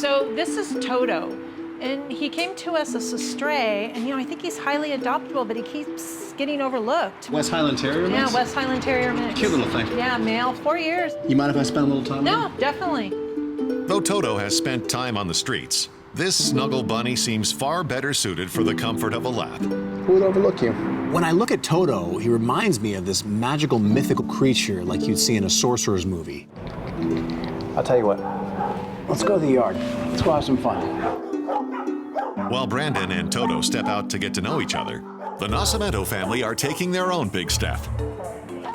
So this is Toto, and he came to us as a stray, and I think he's highly adoptable, but he keeps getting overlooked. West Highland Terrier-mix? Yeah, West Highland Terrier-mix. Cute little thing. Yeah, male, 4 years. You mind if I spend a little time No, with him? definitely. Though Toto has spent time on the streets, this snuggle bunny seems far better suited for the comfort of a lap. Who would overlook you? When I look at Toto, he reminds me of this magical, mythical creature like you'd see in a sorcerer's movie. I'll tell you what. Let's go to the yard. Let's go have some fun. While Brandon and Toto step out to get to know each other, the Nascimento family are taking their own big step.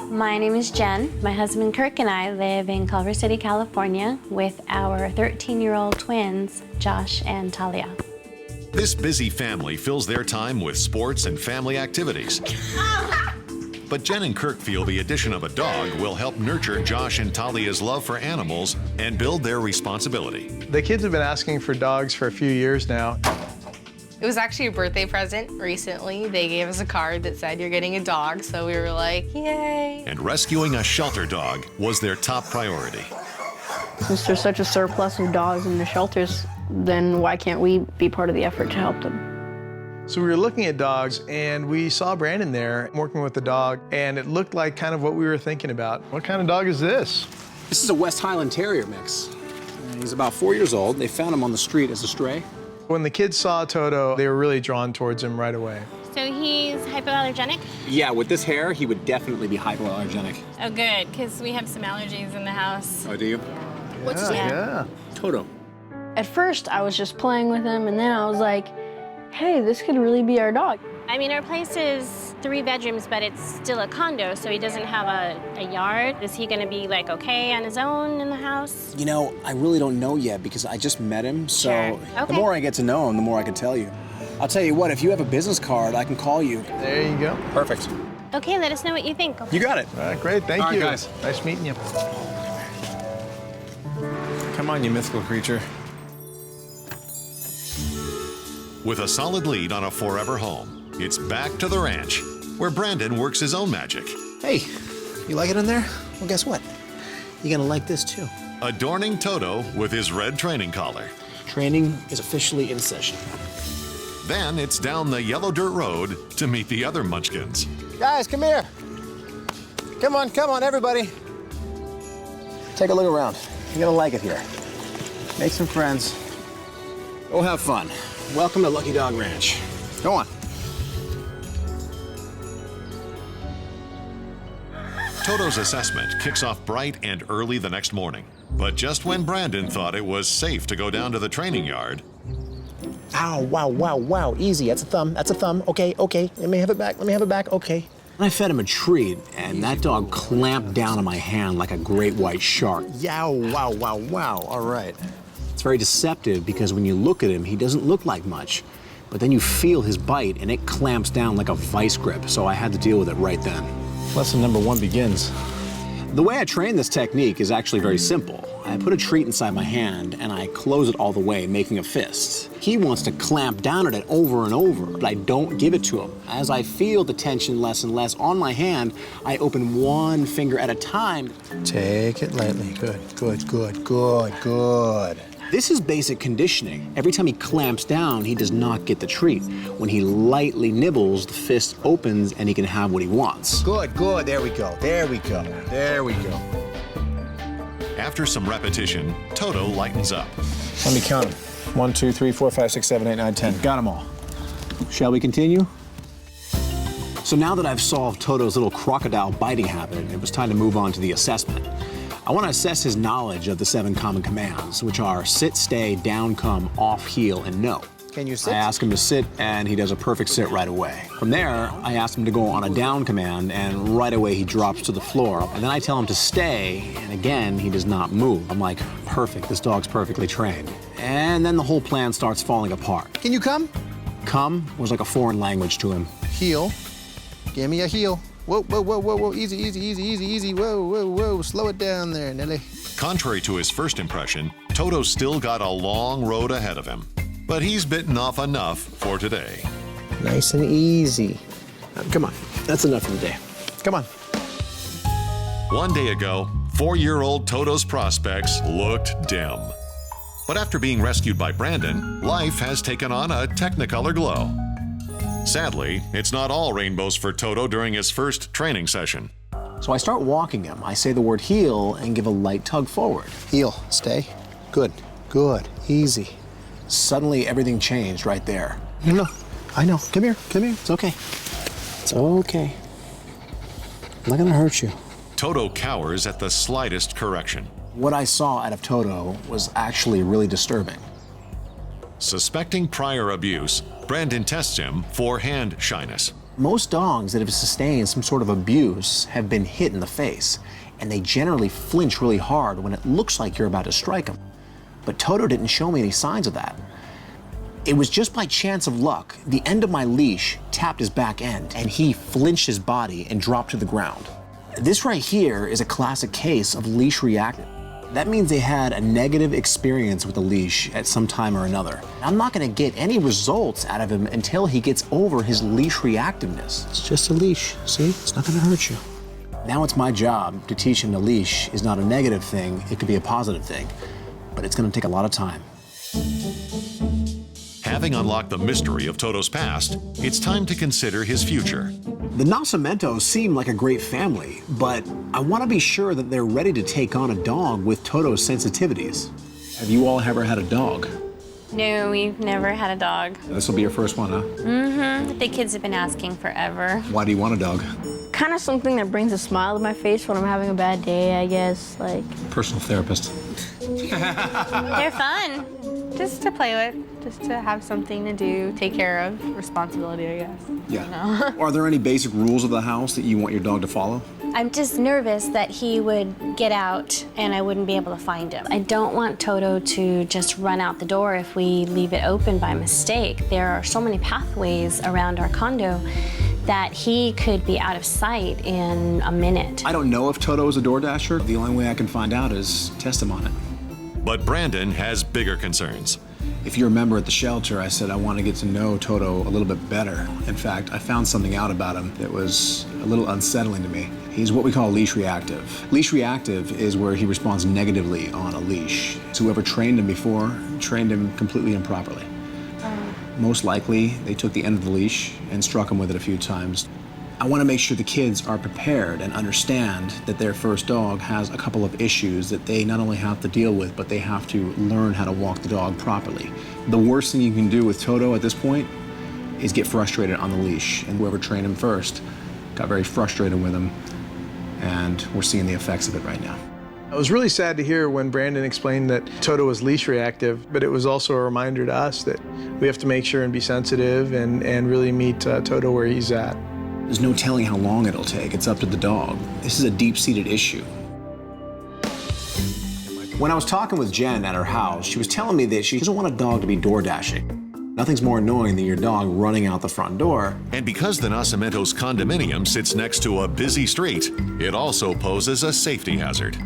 My name is Jen. My husband Kirk and I live in Culver City, California with our 13-year-old twins, Josh and Talia. This busy family fills their time with sports and family activities. But Jen and Kirk feel the addition of a dog will help nurture Josh and Talia's love for animals and build their responsibility. The kids have been asking for dogs for a few years now. It was actually a birthday present recently. They gave us a card that said, "You're getting a dog," so we were like, yay. And rescuing a shelter dog was their top priority. Since there's such a surplus of dogs in the shelters, then why can't we be part of the effort to help them? So we were looking at dogs, and we saw Brandon there working with the dog, and it looked like kind of what we were thinking about. What kind of dog is this? This is a West Highland Terrier-mix. He's about 4 years old. They found him on the street as a stray. When the kids saw Toto, they were really drawn towards him right away. So he's hypoallergenic? Yeah, with this hair, he would definitely be hypoallergenic. Oh, good, because we have some allergies in the house. Oh, do you? What's his name? Yeah. Toto. At first, I was just playing with him, and then I was like, hey, this could really be our dog. I mean, our place is 3 bedrooms, but it's still a condo, so he doesn't have a yard. Is he gonna be like okay on his own in the house? You know, I really don't know yet because I just met him, so Sure. the Okay. more I get to know him, the more I can tell you. I'll tell you what, if you have a business card, I can call you. There you go. Perfect. Okay, let us know what you think. You got it. All right, great, thank All right, you. guys. Nice meeting you. Come on, you mythical creature. With a solid lead on a forever home, it's back to the ranch, where Brandon works his own magic, Hey, you like it in there? Well, guess what? You're gonna like this too. adorning Toto with his red training collar. Training is officially in session. Then it's down the yellow dirt road to meet the other munchkins. Guys, come here. Come on, everybody. Take a look around. You're gonna like it here. Make some friends. Go have fun. Welcome to Lucky Dog Ranch. Go on. Toto's assessment kicks off bright and early the next morning. But just when Brandon thought it was safe to go down to the training yard, Ow, wow. Easy, that's a thumb. Okay. Let me have it back, okay. I fed him a treat, and that dog clamped down on my hand like a great white shark. Yow, wow, all right. It's very deceptive because when you look at him, he doesn't look like much. But then you feel his bite, and it clamps down like a vice grip, so I had to deal with it right then. Lesson number 1 begins. The way I train this technique is actually very simple. I put a treat inside my hand and I close it all the way, making a fist. He wants to clamp down at it over and over, but I don't give it to him. As I feel the tension less and less on my hand, I open one finger at a time. Take it lightly. Good. This is basic conditioning. Every time he clamps down, he does not get the treat. When he lightly nibbles, the fist opens and he can have what he wants. Good. There we go. after some repetition, Toto lightens up. Let me count them. 1, 2, 3, 4, 5, 6, 7, 8, 9, 10. Got them all. Shall we continue? So now that I've solved Toto's little crocodile biting habit, it was time to move on to the assessment. I want to assess his knowledge of the 7 common commands, which are sit, stay, down, come, off, heel, and no. Can you sit? I ask him to sit, and he does a perfect sit right away. From there, I ask him to go on a down command, and right away he drops to the floor. And then I tell him to stay, and again, he does not move. I'm like, perfect, this dog's perfectly trained. And then the whole plan starts falling apart. Can you come? Come was like a foreign language to him. Heel. Give me a heel. Whoa, whoa, whoa, whoa, whoa. Easy, easy, easy, easy, easy. Whoa, whoa, whoa. Slow it down there, Nelly. Contrary to his first impression, Toto still got a long road ahead of him. But he's bitten off enough for today. Nice and easy. Come on, that's enough for the day. Come on. One day ago, 4-year-old Toto's prospects looked dim. But after being rescued by Brandon, life has taken on a Technicolor glow. Sadly, it's not all rainbows for Toto during his first training session. So I start walking him. I say the word heel and give a light tug forward. Heel, stay. Good, good, easy. Suddenly, everything changed right there. No, I know. Come here. It's okay. It's okay. I'm not gonna hurt you. Toto cowers at the slightest correction. What I saw out of Toto was actually really disturbing. Suspecting prior abuse, Brandon tests him for hand shyness. Most dogs that have sustained some sort of abuse have been hit in the face, and they generally flinch really hard when it looks like you're about to strike them. But Toto didn't show me any signs of that. It was just by chance of luck, the end of my leash tapped his back end, and he flinched his body and dropped to the ground. This right here is a classic case of leash reactive. That means they had a negative experience with the leash at some time or another. I'm not gonna get any results out of him until he gets over his leash reactiveness. It's just a leash. See? It's not gonna hurt you. Now it's my job to teach him the leash is not a negative thing, it could be a positive thing, but it's gonna take a lot of time. Having unlocked the mystery of Toto's past, it's time to consider his future. The Nascimentos seem like a great family, but I want to be sure that they're ready to take on a dog with Toto's sensitivities. Have you all ever had a dog? No, we've never had a dog. This will be your first one, huh? Mm-hmm. The kids have been asking forever. Why do you want a dog? Kind of something that brings a smile to my face when I'm having a bad day, I guess. Like, Personal therapist. They're fun. Just to play with, just to have something to do, take care of, responsibility, I guess. Yeah. Are there any basic rules of the house that you want your dog to follow? I'm just nervous that he would get out and I wouldn't be able to find him. I don't want Toto to just run out the door if we leave it open by mistake. There are so many pathways around our condo that he could be out of sight in a minute. I don't know if Toto is a door dasher. The only way I can find out is test him on it. But Brandon has bigger concerns. If you remember at the shelter, I said I want to get to know Toto a little bit better. In fact, I found something out about him that was a little unsettling to me. He's what we call leash reactive. Leash reactive is where he responds negatively on a leash. So whoever trained him before trained him completely improperly. Most likely, they took the end of the leash and struck him with it a few times. I want to make sure the kids are prepared and understand that their first dog has a couple of issues that they not only have to deal with, but they have to learn how to walk the dog properly. The worst thing you can do with Toto at this point is get frustrated on the leash. And whoever trained him first got very frustrated with him, and we're seeing the effects of it right now. I was really sad to hear when Brandon explained that Toto was leash reactive, but it was also a reminder to us that we have to make sure and be sensitive and really meet Toto where he's at. There's no telling how long it'll take. It's up to the dog. This is a deep-seated issue. When I was talking with Jen at her house, she was telling me that she doesn't want a dog to be door dashing. Nothing's more annoying than your dog running out the front door. And because the Nascimentos condominium sits next to a busy street, it also poses a safety hazard.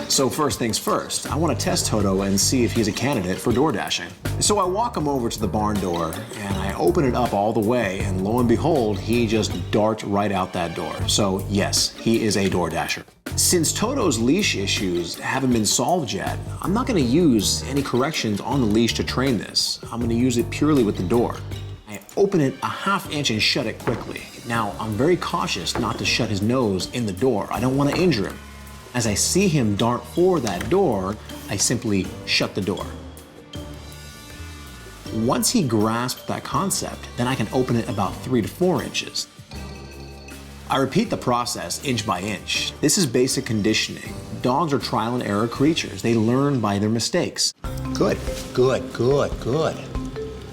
So first things first, I want to test Toto and see if he's a candidate for door dashing. So I walk him over to the barn door and I open it up all the way, and lo and behold, he just darts right out that door. So yes, he is a door dasher. Since Toto's leash issues haven't been solved yet, I'm not going to use any corrections on the leash to train this. I'm going to use it purely with the door. I open it a ½ inch and shut it quickly. Now, I'm very cautious not to shut his nose in the door. I don't want to injure him. As I see him dart for that door, I simply shut the door. Once he grasps that concept, then I can open it about 3 to 4 inches. I repeat the process inch by inch. This is basic conditioning. Dogs are trial and error creatures. They learn by their mistakes. Good, good, good, good.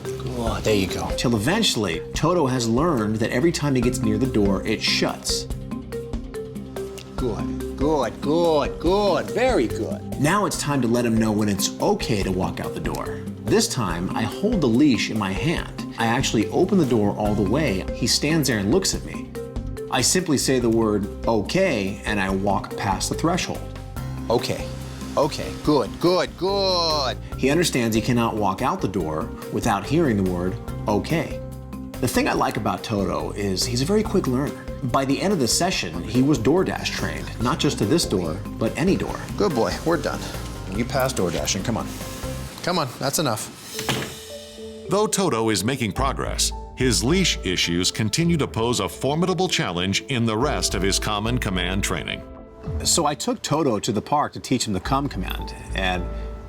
Good, there you go. Till eventually, Toto has learned that every time he gets near the door, it shuts. Good, good, good, good, very good. Now it's time to let him know when it's okay to walk out the door. This time, I hold the leash in my hand. I actually open the door all the way. He stands there and looks at me. I simply say the word, okay, and I walk past the threshold. Okay, okay, good, good, good. He understands he cannot walk out the door without hearing the word, okay. The thing I like about Toto is he's a very quick learner. By the end of the session, he was DoorDash trained, not just to this door, but any door. Good boy, we're done. You pass door dashing, come on. Come on, that's enough. Though Toto is making progress, his leash issues continue to pose a formidable challenge in the rest of his common command training. So I took Toto to the park to teach him the come command, and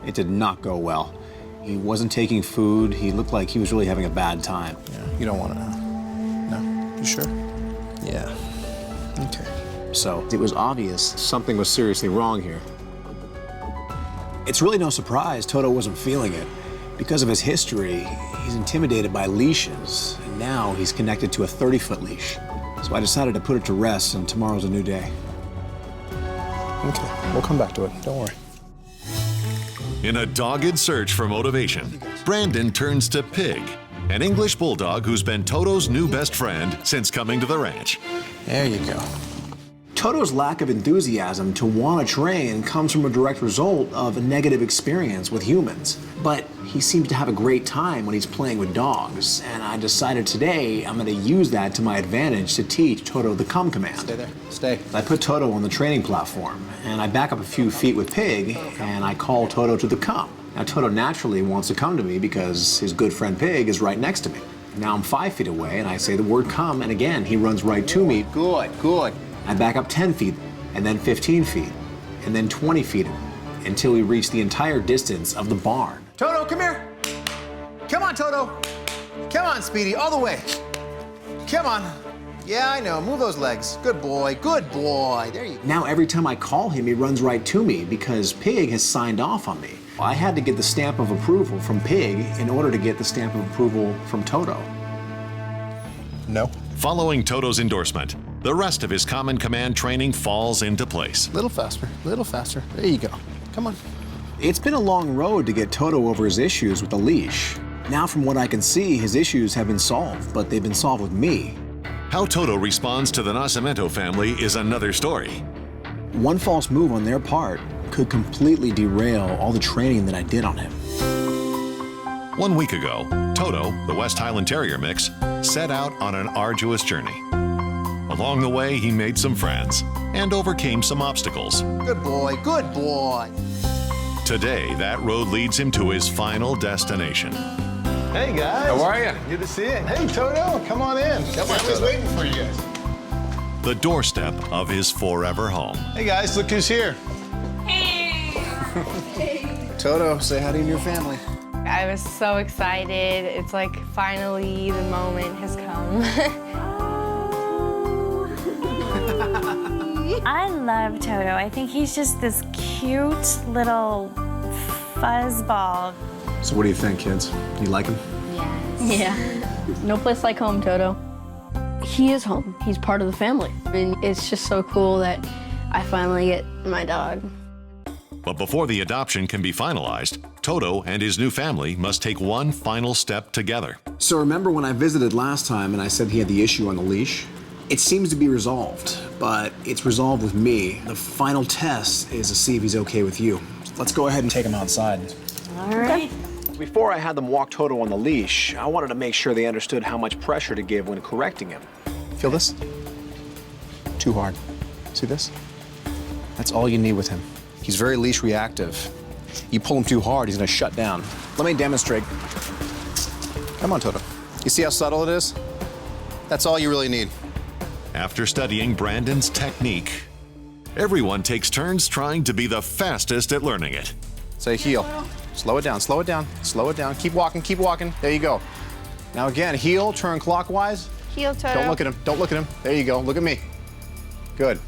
it did not go well. He wasn't taking food. He looked like he was really having a bad time. Yeah, you don't want to know. No? You sure? Yeah. Okay. So it was obvious something was seriously wrong here. It's really no surprise Toto wasn't feeling it. Because of his history, he's intimidated by leashes, and now he's connected to a 30-foot leash. So I decided to put it to rest, and tomorrow's a new day. Okay, we'll come back to it. Don't worry. In a dogged search for motivation, Brandon turns to Pig, an English bulldog who's been Toto's new best friend since coming to the ranch. There you go. Toto's lack of enthusiasm to want to train comes from a direct result of a negative experience with humans. But he seems to have a great time when he's playing with dogs, and I decided today I'm going to use that to my advantage to teach Toto the come command. Stay there. Stay. I put Toto on the training platform, and I back up a few feet with Pig, and I call Toto to the come. Now, Toto naturally wants to come to me because his good friend Pig is right next to me. Now I'm 5 feet away, and I say the word come, and again, he runs right to me. Good, good. I back up 10 feet, and then 15 feet, and then 20 feet, until we reach the entire distance of the barn. Toto, come here. Come on, Toto. Come on, Speedy, all the way. Come on. Yeah, I know, move those legs. Good boy, good boy. There you go. Now every time I call him, he runs right to me because Pig has signed off on me. I had to get the stamp of approval from Pig in order to get the stamp of approval from Toto. No. Following Toto's endorsement, the rest of his common command training falls into place. Little faster, little faster. There you go. Come on. It's been a long road to get Toto over his issues with the leash. Now from what I can see, his issues have been solved, but they've been solved with me. How Toto responds to the Nascimento family is another story. One false move on their part could completely derail all the training that I did on him. 1 week ago, Toto, the West Highland Terrier-mix, set out on an arduous journey. Along the way, he made some friends and overcame some obstacles. Good boy, good boy. Today, that road leads him to his final destination. Hey, guys. How are you? Good to see you. Hey, Toto, come on in. Family's waiting for you guys. The doorstep of his forever home. Hey, guys, look who's here. Toto, say hi to your new family. I was so excited. It's like finally the moment has come. I love Toto. I think he's just this cute little fuzzball. So what do you think, kids? You like him? Yeah. No place like home, Toto. He is home. He's part of the family. And it's just so cool that I finally get my dog. But before the adoption can be finalized, Toto and his new family must take one final step together. So remember when I visited last time and I said he had the issue on the leash? It seems to be resolved, but it's resolved with me. The final test is to see if he's okay with you. Let's go ahead and take him outside. All right. Before I had them walk Toto on the leash, I wanted to make sure they understood how much pressure to give when correcting him. Feel this? Too hard. See this? That's all you need with him. He's very leash reactive. You pull him too hard, he's gonna shut down. Let me demonstrate. Come on, Toto. You see how subtle it is? That's all you really need. After studying Brandon's technique, everyone takes turns trying to be the fastest at learning it. Say heel. Slow it down, slow it down, slow it down. Keep walking, keep walking. There you go. Now again, heel, turn clockwise. Heel, Toto. Don't look at him, don't look at him. There you go, look at me. Good.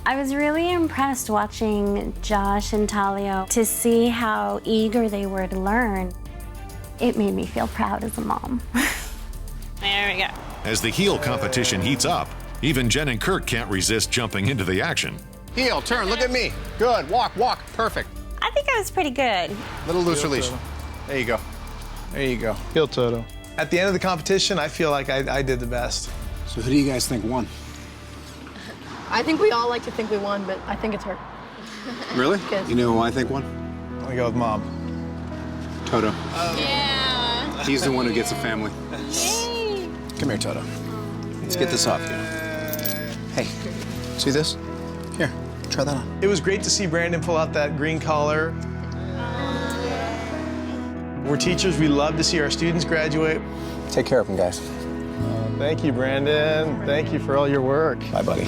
I was really impressed watching Josh and Talia to see how eager they were to learn. It made me feel proud as a mom. There we go. As the heel competition heats up, even Jen and Kirk can't resist jumping into the action. Heel, turn, look at me. Good, walk, walk, perfect. I think I was pretty good. Little looser leash. There you go. There you go. Heel, Toto. At the end of the competition, I feel like I did the best. So who do you guys think won? I think we all like to think we won, but I think it's her. Really? Good. You know who I think won? I'm gonna go with Mom. Toto. Yeah. He's the one who gets the family. Come here, Toto. Let's get this off you. Hey, see this? Here, Try that on. It was great to see Brandon pull out that green collar. We're teachers. We love to see our students graduate. Take care of him, guys. Thank you, Brandon. Thank you for all your work. Bye, buddy.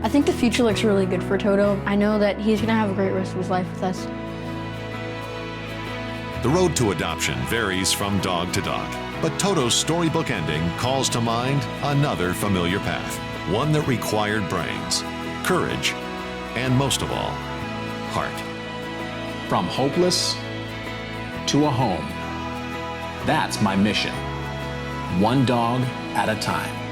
I think the future looks really good for Toto. I know that he's gonna have a great rest of his life with us. The road to adoption varies from dog to dog, but Toto's storybook ending calls to mind another familiar path, one that required brains, courage, and most of all, heart. From hopeless to a home. That's my mission. One dog at a time.